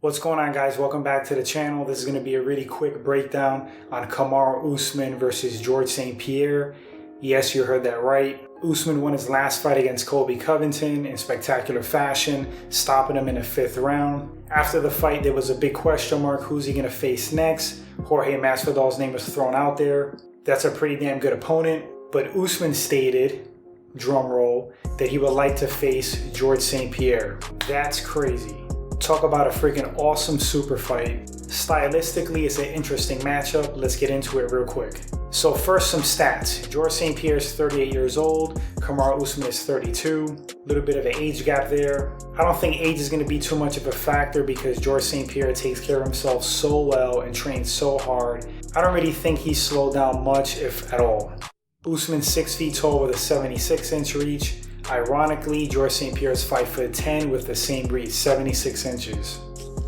What's going on, guys? Welcome back to the channel. This is going to be a really quick breakdown on Kamaru Usman versus George St-Pierre. Yes, you heard that right. Usman won his last fight against Colby Covington in spectacular fashion, stopping him in the 5th round. After the fight, there was a big question mark. Who's he going to face next? Jorge Masvidal's name was thrown out there. That's a pretty damn good opponent. But Usman stated, drum roll, that he would like to face George St-Pierre. That's crazy. Talk about a freaking awesome super fight. Stylistically, it's an interesting matchup. Let's get into it real quick. So first, some stats. George St-Pierre is 38 years old. Kamaru Usman is 32. A little bit of an age gap there. I don't think age is going to be too much of a factor because George St-Pierre takes care of himself so well and trains so hard. I don't really think he's slowed down much, if at all. Usman's 6 feet tall with a 76-inch reach. Ironically, George St-Pierre is 5'10" with the same reach, 76 inches.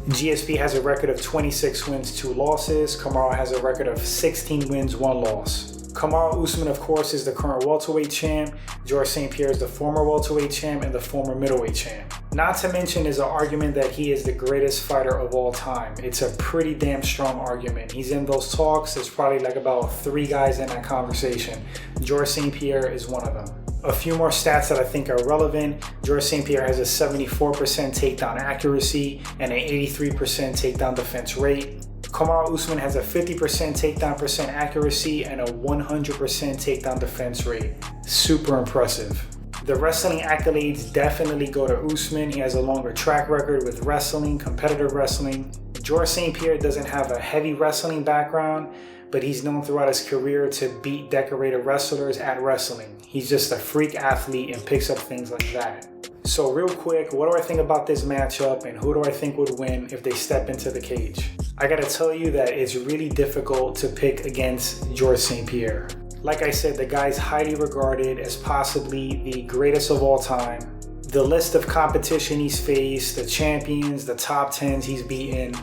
GSP has a record of 26 wins, 2 losses. Kamaru has a record of 16 wins, 1 loss. Kamaru Usman, of course, is the current welterweight champ. George St-Pierre is the former welterweight champ and the former middleweight champ. Not to mention, there's an argument that he is the greatest fighter of all time. It's a pretty damn strong argument. He's in those talks. There's probably like about 3 guys in that conversation. George St-Pierre is one of them. A few more stats that I think are relevant. George St-Pierre has a 74% takedown accuracy and an 83% takedown defense rate. Kamaru Usman has a 50% takedown accuracy and a 100% takedown defense rate. Super impressive. The wrestling accolades definitely go to Usman. He has a longer track record with wrestling, competitive wrestling. George St-Pierre doesn't have a heavy wrestling background, but he's known throughout his career to beat decorated wrestlers at wrestling. He's just a freak athlete and picks up things like that. So real quick, what do I think about this matchup and who do I think would win if they step into the cage? I gotta tell you that it's really difficult to pick against George St-Pierre. Like I said, the guy's highly regarded as possibly the greatest of all time. The list of competition he's faced, the champions, the top 10s he's beaten,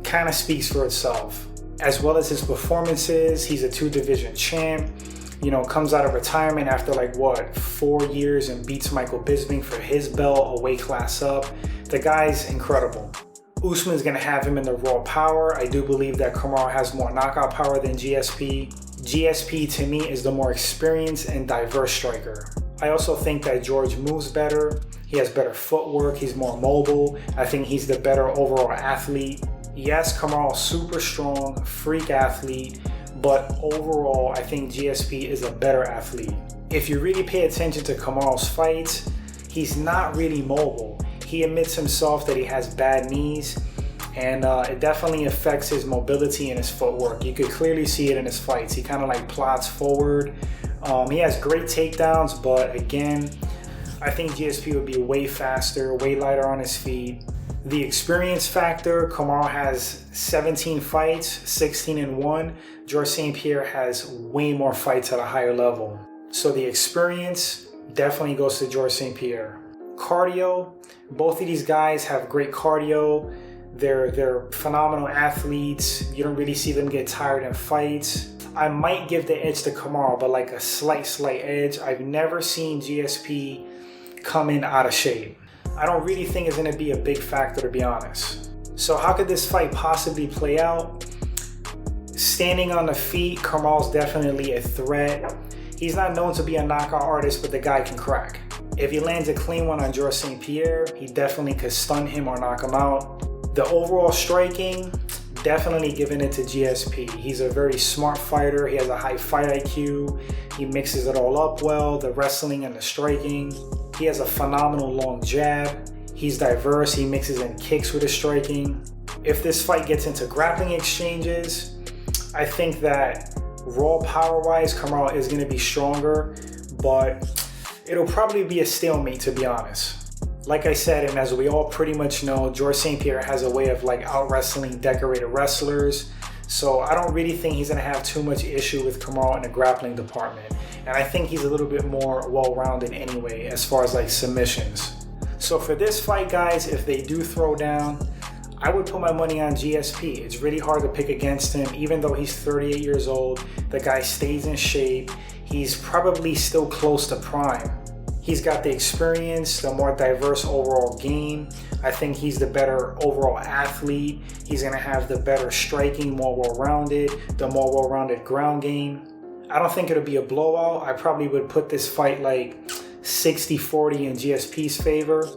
kind of speaks for itself. As well as his performances, he's a 2-division champ. You know, comes out of retirement after 4 years and beats Michael Bisping for his belt, a weight class up. The guy's incredible. Usman's gonna have him in the raw power. I do believe that Kamaru has more knockout power than GSP. GSP to me is the more experienced and diverse striker. I also think that George moves better. He has better footwork. He's more mobile. I think he's the better overall athlete. Yes, Kamaru's super strong, freak athlete, but overall, I think GSP is a better athlete. If you really pay attention to Kamaru's fights, he's not really mobile. He admits himself that he has bad knees, and it definitely affects his mobility and his footwork. You could clearly see it in his fights. He kind of plots forward. He has great takedowns, but again, I think GSP would be way faster, way lighter on his feet. The experience factor, Kamaru has 17 fights, 16-1. George St-Pierre has way more fights at a higher level. So the experience definitely goes to George St-Pierre. Cardio, both of these guys have great cardio. They're phenomenal athletes. You don't really see them get tired in fights. I might give the edge to Kamaru, but a slight edge. I've never seen GSP come in out of shape. I don't really think it's going to be a big factor, to be honest. So how could this fight possibly play out? Standing on the feet, Kamaru's definitely a threat. He's not known to be a knockout artist, but the guy can crack. If he lands a clean one on George St-Pierre, he definitely could stun him or knock him out. The overall striking, definitely giving it to GSP. He's a very smart fighter. He has a high fight IQ. He mixes it all up well, the wrestling and the striking. He has a phenomenal long jab. He's diverse. He mixes in kicks with his striking. If this fight gets into grappling exchanges, I think that raw power-wise, Kamaru is going to be stronger, but it'll probably be a stalemate, to be honest. Like I said, and as we all pretty much know, George St-Pierre has a way of out-wrestling decorated wrestlers. So I don't really think he's going to have too much issue with Kamaru in the grappling department. And I think he's a little bit more well-rounded anyway as far as submissions. So for this fight, guys, if they do throw down, I would put my money on GSP. It's really hard to pick against him. Even though he's 38 years old, the guy stays in shape. He's probably still close to prime. He's got the experience, the more diverse overall game. I think he's the better overall athlete. He's going to have the better striking, more well-rounded, the more well-rounded ground game. I don't think it'll be a blowout. I probably would put this fight like 60-40 in GSP's favor.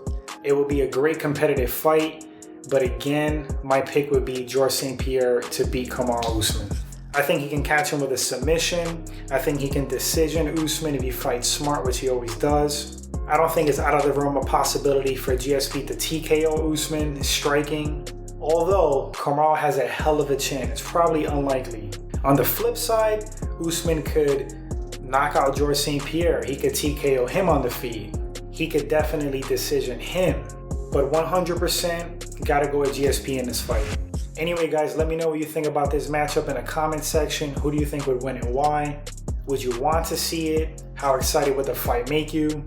It would be a great competitive fight. But again, my pick would be George St-Pierre to beat Kamaru Usman. I think he can catch him with a submission. I think he can decision Usman if he fights smart, which he always does. I don't think it's out of the realm of possibility for GSP to TKO Usman striking. Although Kamaru has a hell of a chin, it's probably unlikely. On the flip side, Usman could knock out George St-Pierre. He could TKO him on the feet. He could definitely decision him. But 100% gotta go with GSP in this fight. Anyway guys, let me know what you think about this matchup in the comment section. Who do you think would win and why? Would you want to see it? How excited would the fight make you?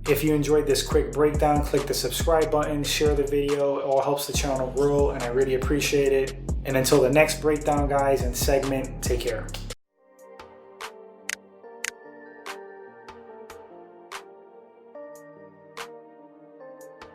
If you enjoyed this quick breakdown, click the subscribe button, share the video. It all helps the channel grow and I really appreciate it. And until the next breakdown guys and segment, take care.